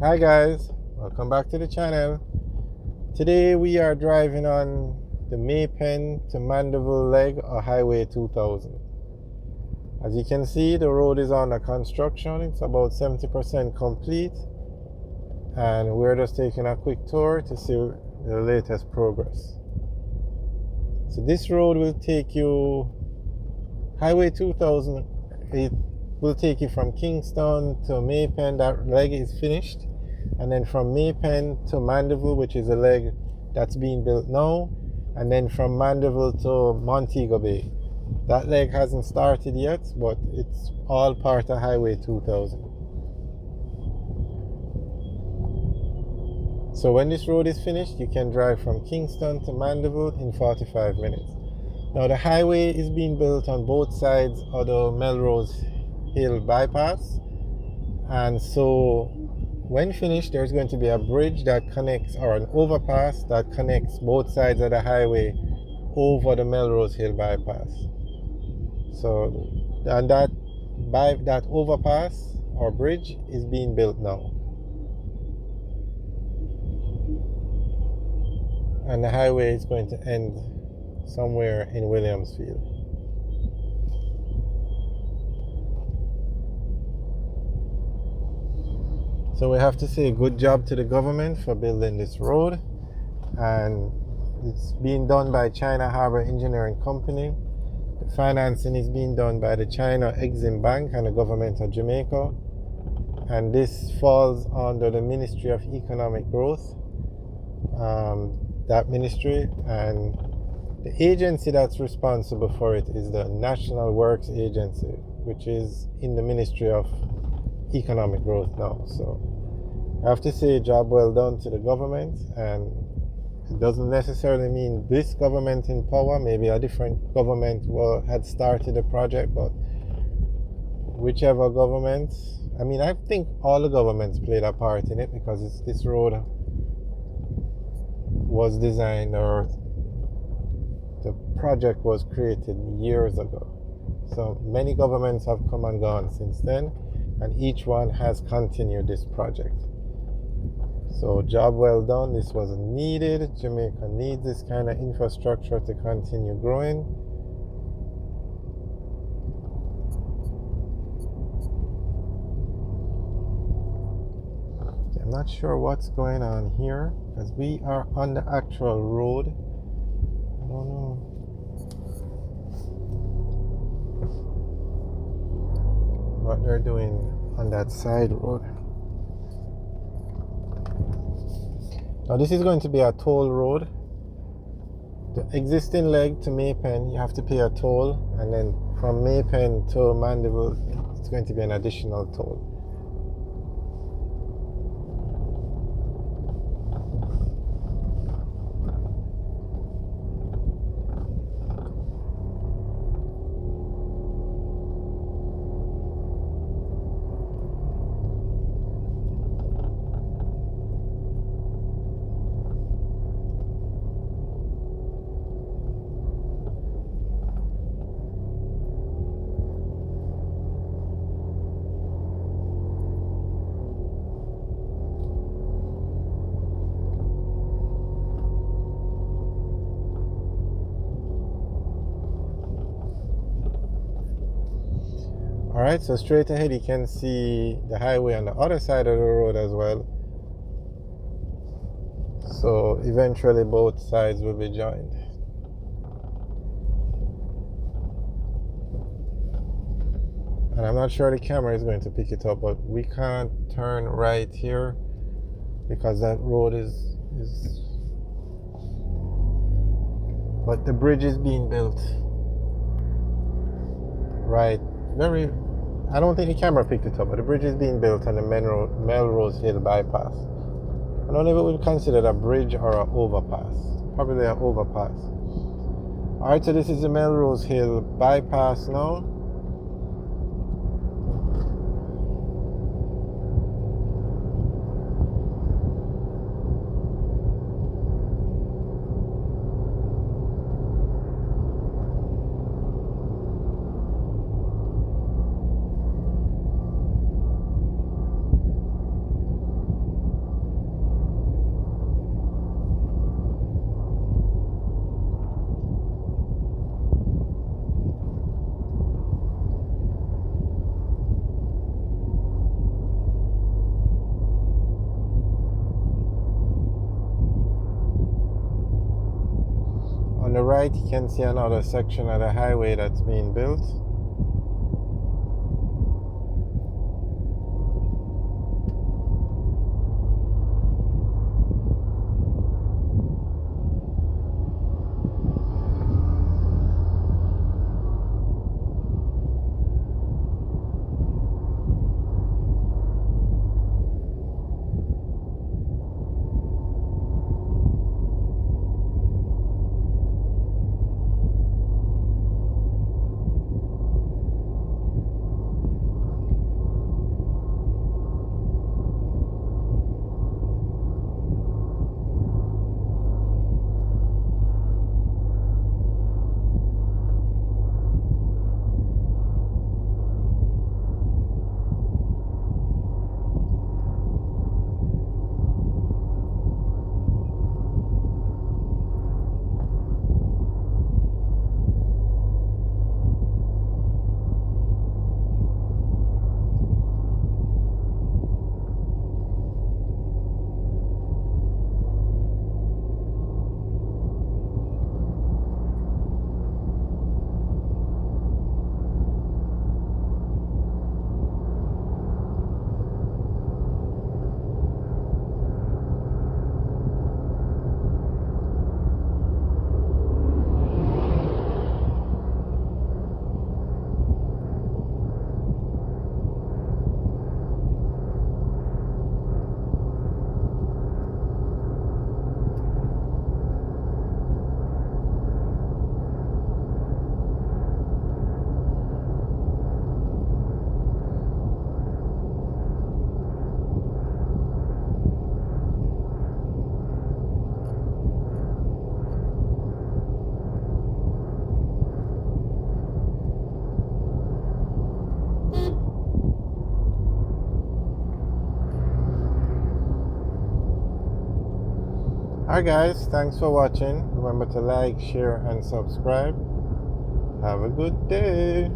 Hi guys, welcome back to the channel. Today we are driving on the Maypen to Mandeville Leg Highway 2000. As you can see, the road is under construction. It's about 70% complete, and we're just taking a quick tour to see the latest progress. So this road will take you, Highway 2000, it will take you from Kingston to Maypen. That leg is finished. And then from Maypen to Mandeville, which is a leg that's being built now, and then from Mandeville to Montego Bay. That leg hasn't started yet, but it's all part of Highway 2000. So when this road is finished, you can drive from Kingston to Mandeville in 45 minutes. Now the highway is being built on both sides of the Melrose Hill bypass, and so when finished, there's going to be a bridge that connects, or an overpass that connects both sides of the highway over the Melrose Hill bypass. So, and that overpass or bridge is being built now. And the highway is going to end somewhere in Williamsfield. So we have to say good job to the government for building this road, and it's being done by China Harbour Engineering Company. The financing is being done by the China Exim Bank and the government of Jamaica, and this falls under the Ministry of Economic Growth, that ministry, and the agency that's responsible for it is the National Works Agency, which is in the Ministry of Economic Growth now. So I have to say job well done to the government, and it doesn't necessarily mean this government in power. Maybe a different government had started the project, but whichever government, I mean, I think all the governments played a part in it, because this road was designed, or the project was created years ago. So many governments have come and gone since then, and each one has continued this project. So job well done. This was needed. Jamaica needs this kind of infrastructure to continue growing. I'm not sure what's going on here, because we are on the actual road. I don't know what they're doing on that side road. Now this is going to be a toll road. The existing leg to Maypen, you have to pay a toll, and then from Maypen to Mandeville, it's going to be an additional toll. Alright, so straight ahead you can see the highway on the other side of the road as well. So eventually both sides will be joined. And I'm not sure the camera is going to pick it up, but we can't turn right here because that road is but the bridge is being built right very, I don't think the camera picked it up, but the bridge is being built on the Melrose Hill bypass. I don't know if it would be considered a bridge or an overpass. Probably an overpass. Alright, so this is the Melrose Hill bypass now. right, you can see another section of the highway that's being built. Alright guys, thanks for watching. Remember to like, share and subscribe. Have a good day.